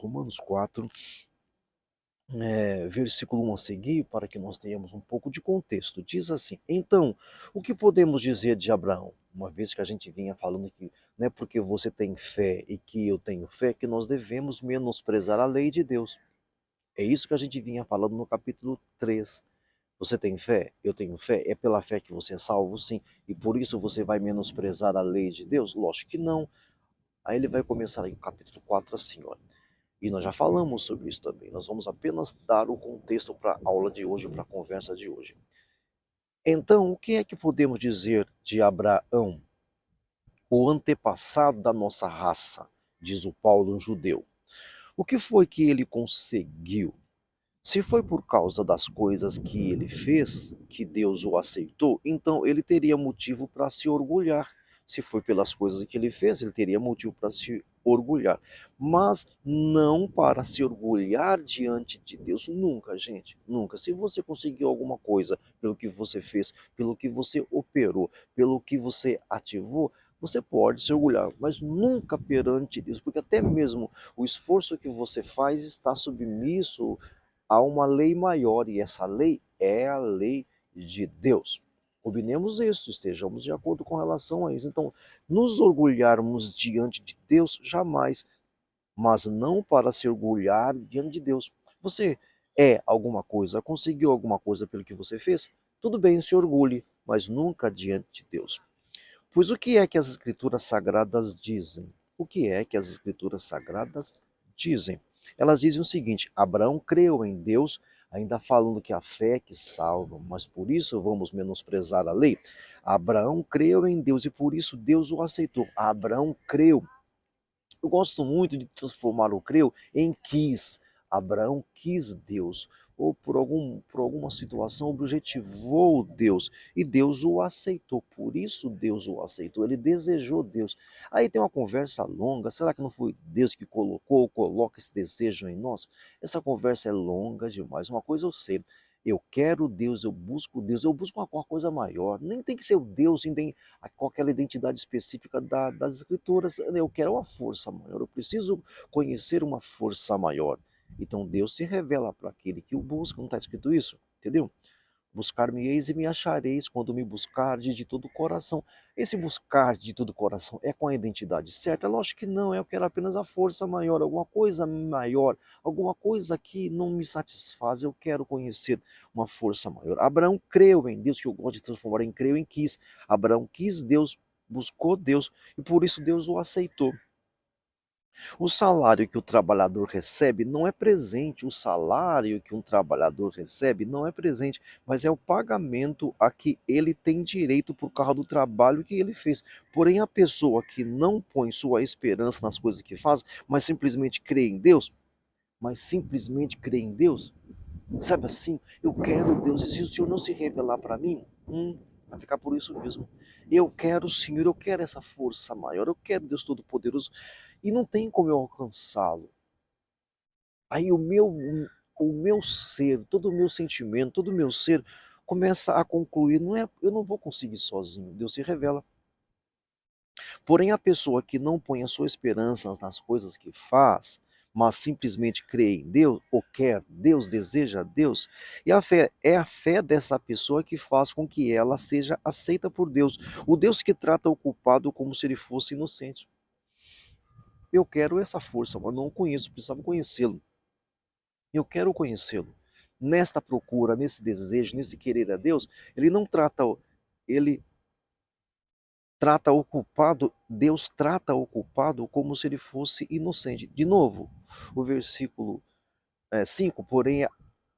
Romanos 4, versículo 1 a seguir, para que nós tenhamos um pouco de contexto. Diz assim: então, o que podemos dizer de Abraão? Uma vez que a gente vinha falando que não é porque você tem fé e que eu tenho fé que nós devemos menosprezar a lei de Deus. É isso que a gente vinha falando no capítulo 3. Você tem fé? Eu tenho fé. É pela fé que você é salvo? Sim. E por isso você vai menosprezar a lei de Deus? Lógico que não. Aí ele vai começar aí o capítulo 4 assim, olha. E nós já falamos sobre isso também. Nós vamos apenas dar o contexto para a aula de hoje, para a conversa de hoje. Então, o que é que podemos dizer de Abraão, o antepassado da nossa raça, diz o Paulo, um judeu? O que foi que ele conseguiu? Se foi por causa das coisas que ele fez, que Deus o aceitou, então ele teria motivo para se orgulhar. Se foi pelas coisas que ele fez, ele teria motivo para se orgulhar. Mas não para se orgulhar diante de Deus. Nunca, gente, nunca. Se você conseguiu alguma coisa pelo que você fez, pelo que você operou, pelo que você ativou, você pode se orgulhar, mas nunca perante Deus, porque até mesmo o esforço que você faz está submisso há uma lei maior e essa lei é a lei de Deus. Combinemos isso, estejamos de acordo com relação a isso. Então, nos orgulharmos diante de Deus, jamais, mas não para se orgulhar diante de Deus. Você é alguma coisa, conseguiu alguma coisa pelo que você fez? Tudo bem, se orgulhe, mas nunca diante de Deus. Pois o que é que as Escrituras Sagradas dizem? O que é que as Escrituras Sagradas dizem? Elas dizem o seguinte: Abraão creu em Deus, ainda falando que a fé é que salva, mas por isso vamos menosprezar a lei. Abraão creu em Deus e por isso Deus o aceitou. Abraão creu. Eu gosto muito de transformar o creu em quis. Abraão quis Deus, ou por alguma situação objetivou Deus, e Deus o aceitou, por isso Deus o aceitou, ele desejou Deus. Aí tem uma conversa longa, será que não foi Deus que colocou ou coloca esse desejo em nós? Essa conversa é longa demais, uma coisa eu sei, eu quero Deus, eu busco uma coisa maior, nem tem que ser o Deus, nem tem qualquer identidade específica das escrituras. Eu quero uma força maior, eu preciso conhecer uma força maior. Então Deus se revela para aquele que o busca, não está escrito isso? Entendeu? Buscar-me-eis e me achareis quando me buscardes de todo o coração. Esse buscar de todo o coração é com a identidade certa? Lógico que não, eu quero apenas a força maior, alguma coisa maior, alguma coisa que não me satisfaz, eu quero conhecer uma força maior. Abraão creu em Deus, que eu gosto de transformar em creu em quis. Abraão quis Deus, buscou Deus, e por isso Deus o aceitou. O salário que o trabalhador recebe não é presente, o salário que um trabalhador recebe não é presente, mas é o pagamento a que ele tem direito por causa do trabalho que ele fez. Porém, a pessoa que não põe sua esperança nas coisas que faz, mas simplesmente crê em Deus, sabe assim, eu quero Deus, e se o Senhor não se revelar para mim, vai ficar por isso mesmo. Eu quero o Senhor, eu quero essa força maior, eu quero Deus Todo-Poderoso, e não tem como eu alcançá-lo. Aí o meu ser, todo o meu sentimento, todo o meu ser começa a concluir, não é, eu não vou conseguir sozinho, Deus se revela. Porém, a pessoa que não põe a sua esperança nas coisas que faz, mas simplesmente crê em Deus, ou quer Deus, deseja Deus, e a fé é a fé dessa pessoa que faz com que ela seja aceita por Deus. O Deus que trata o culpado como se ele fosse inocente. Eu quero essa força, mas não o conheço, precisava conhecê-lo. Eu quero conhecê-lo. Nesta procura, nesse desejo, nesse querer a Deus, ele não trata, ele trata o culpado, Deus trata o culpado como se ele fosse inocente. De novo, o versículo 5, porém,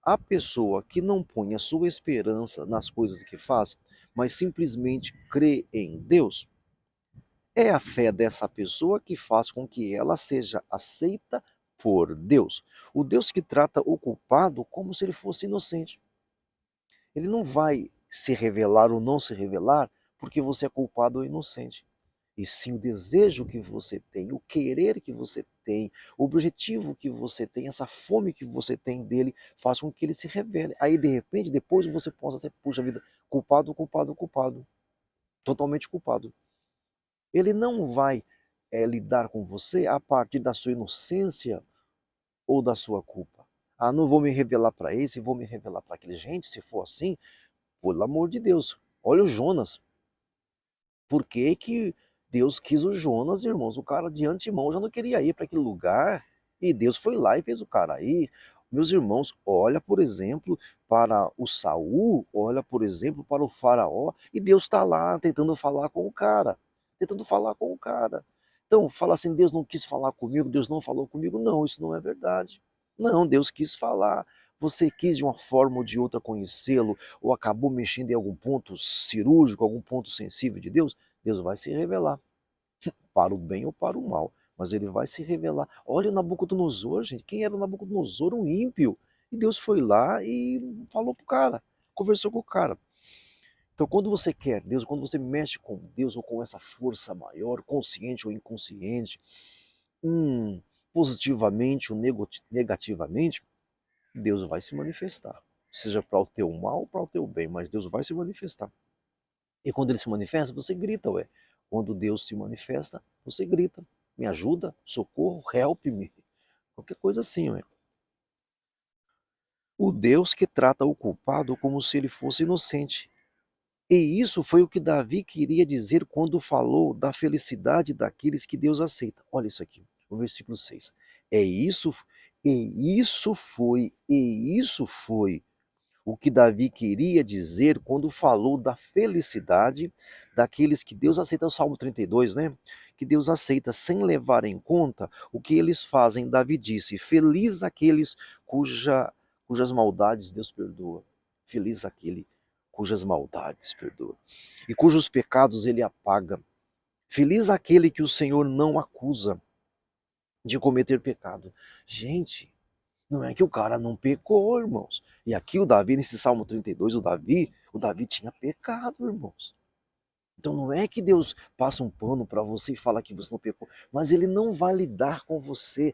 a pessoa que não põe a sua esperança nas coisas que faz, mas simplesmente crê em Deus, é a fé dessa pessoa que faz com que ela seja aceita por Deus. O Deus que trata o culpado como se ele fosse inocente. Ele não vai se revelar ou não se revelar porque você é culpado ou inocente. E sim o desejo que você tem, o querer que você tem, o objetivo que você tem, essa fome que você tem dele, faz com que ele se revele. Aí, de repente, depois você possa ser, puxa vida, culpado, culpado, culpado. Totalmente culpado. Ele não vai lidar com você a partir da sua inocência ou da sua culpa? Ah, não vou me revelar para esse, vou me revelar para aquele. Gente, se for assim, pelo amor de Deus, olha o Jonas. Por que que Deus quis o Jonas, irmãos? O cara de antemão já não queria ir para aquele lugar e Deus foi lá e fez o cara ir. Meus irmãos, olha, por exemplo, para o Saul, olha, por exemplo, para o faraó, e Deus está lá tentando falar com o cara, tentando falar com o cara. Então, fala assim, Deus não quis falar comigo, Deus não falou comigo. Não, isso não é verdade. Não, Deus quis falar. Você quis de uma forma ou de outra conhecê-lo, ou acabou mexendo em algum ponto cirúrgico, algum ponto sensível de Deus, Deus vai se revelar, para o bem ou para o mal, mas ele vai se revelar. Olha o Nabucodonosor, gente, quem era o Nabucodonosor? Um ímpio. E Deus foi lá e falou pro cara, conversou com o cara. Então, quando você quer Deus, quando você mexe com Deus ou com essa força maior, consciente ou inconsciente, positivamente ou negativamente, Deus vai se manifestar. Seja para o teu mal ou para o teu bem, mas Deus vai se manifestar. E quando ele se manifesta, você grita, ué. Quando Deus se manifesta, você grita. Me ajuda, socorro, help me. Qualquer coisa assim, ué. O Deus que trata o culpado como se ele fosse inocente. E isso foi o que Davi queria dizer quando falou da felicidade daqueles que Deus aceita. Olha isso aqui, o versículo 6. É isso, e isso foi o que Davi queria dizer quando falou da felicidade daqueles que Deus aceita, o Salmo 32, né? Que Deus aceita sem levar em conta o que eles fazem. Davi disse: Feliz aqueles cujas maldades Deus perdoa. Feliz aquele cujas maldades perdoa e cujos pecados ele apaga. Feliz aquele que o Senhor não acusa de cometer pecado. Gente, não é que o cara não pecou, irmãos. E aqui o Davi, nesse Salmo 32, o Davi tinha pecado, irmãos. Então não é que Deus passa um pano para você e fala que você não pecou, mas ele não vai lidar com você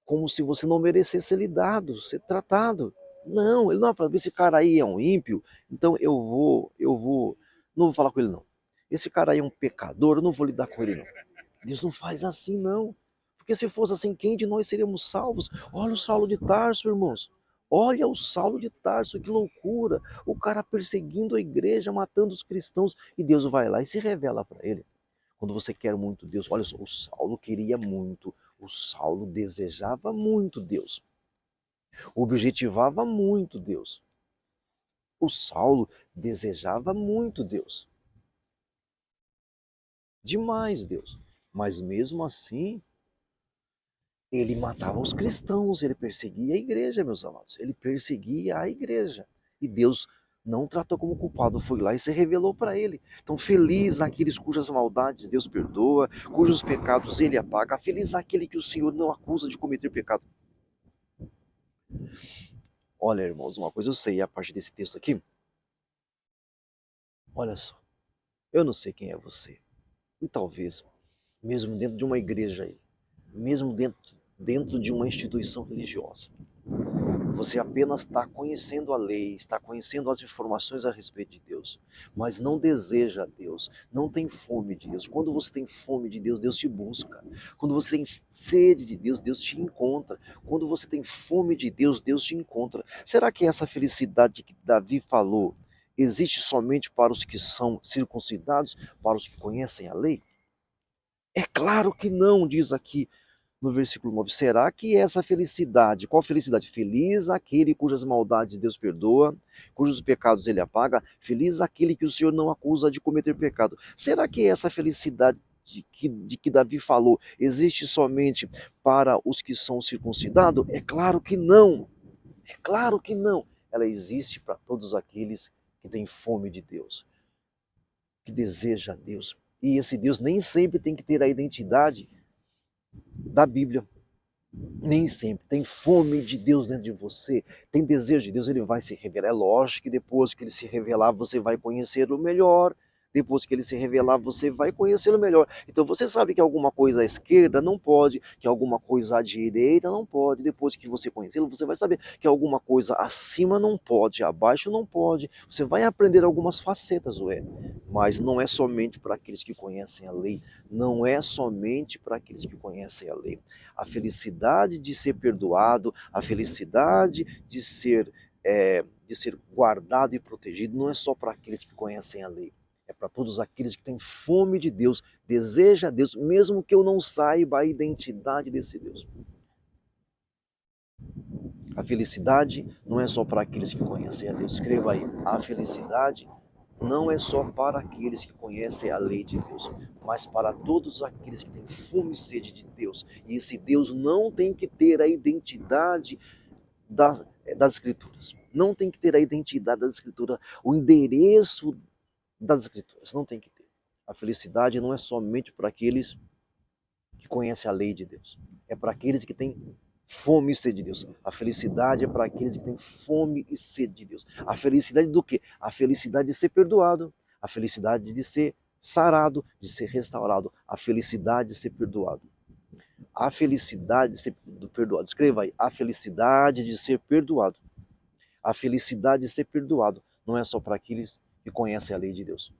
como se você não merecesse ser lidado, ser tratado. Não, ele não vai falar, esse cara aí é um ímpio, então não vou falar com ele não. Esse cara aí é um pecador, eu não vou lidar com ele não. Deus não faz assim não. Porque se fosse assim, quem de nós seríamos salvos? Olha o Saulo de Tarso, irmãos. Olha o Saulo de Tarso, que loucura. O cara perseguindo a igreja, matando os cristãos, e Deus vai lá e se revela para ele. Quando você quer muito Deus, olha só, o Saulo queria muito, o Saulo desejava muito Deus, objetivava muito Deus. O Saulo desejava muito Deus, demais Deus. Mas mesmo assim, ele matava os cristãos, ele perseguia a igreja, meus amados. Ele perseguia a igreja. E Deus não tratou como culpado, foi lá e se revelou para ele. Então, feliz aqueles cujas maldades Deus perdoa, cujos pecados ele apaga. Feliz aquele que o Senhor não acusa de cometer pecado. Olha, irmãos, uma coisa eu sei a partir desse texto aqui. Olha só, eu não sei quem é você. E talvez, mesmo dentro de uma igreja aí, mesmo dentro de uma instituição religiosa, você apenas está conhecendo a lei, está conhecendo as informações a respeito de Deus, mas não deseja Deus, não tem fome de Deus. Quando você tem fome de Deus, Deus te busca. Quando você tem sede de Deus, Deus te encontra. Quando você tem fome de Deus, Deus te encontra. Será que essa felicidade que Davi falou existe somente para os que são circuncidados, para os que conhecem a lei? É claro que não, diz aqui no versículo 9. Será que essa felicidade, qual felicidade? Feliz aquele cujas maldades Deus perdoa, cujos pecados ele apaga, feliz aquele que o Senhor não acusa de cometer pecado. Será que essa felicidade de que Davi falou existe somente para os que são circuncidados? É claro que não. É claro que não. Ela existe para todos aqueles que têm fome de Deus, que deseja Deus. E esse Deus nem sempre tem que ter a identidade da Bíblia. Nem sempre. Tem fome de Deus dentro de você, tem desejo de Deus, ele vai se revelar. É lógico que depois que ele se revelar, você vai conhecê-lo melhor, Depois que ele se revelar, você vai conhecê-lo melhor. Então você sabe que alguma coisa à esquerda não pode, que alguma coisa à direita não pode. Depois que você conhecê-lo, você vai saber que alguma coisa acima não pode, abaixo não pode. Você vai aprender algumas facetas, ué. Mas não é somente para aqueles que conhecem a lei. Não é somente para aqueles que conhecem a lei. A felicidade de ser perdoado, a felicidade de ser guardado e protegido, não é só para aqueles que conhecem a lei. É para todos aqueles que têm fome de Deus, deseja Deus, mesmo que eu não saiba a identidade desse Deus. A felicidade não é só para aqueles que conhecem a Deus. Escreva aí, a felicidade não é só para aqueles que conhecem a lei de Deus, mas para todos aqueles que têm fome e sede de Deus. E esse Deus não tem que ter a identidade das Escrituras. Não tem que ter a identidade das Escrituras, o endereço das Escrituras. Não tem que ter. A felicidade não é somente para aqueles que conhecem a lei de Deus. É para aqueles que têm fome e sede de Deus. A felicidade é para aqueles que têm fome e sede de Deus. A felicidade do quê? A felicidade de ser perdoado. A felicidade de ser sarado, de ser restaurado. A felicidade de ser perdoado. A felicidade de ser perdoado. Escreva aí. A felicidade de ser perdoado. A felicidade de ser perdoado não é só para aqueles que conhecem a lei de Deus.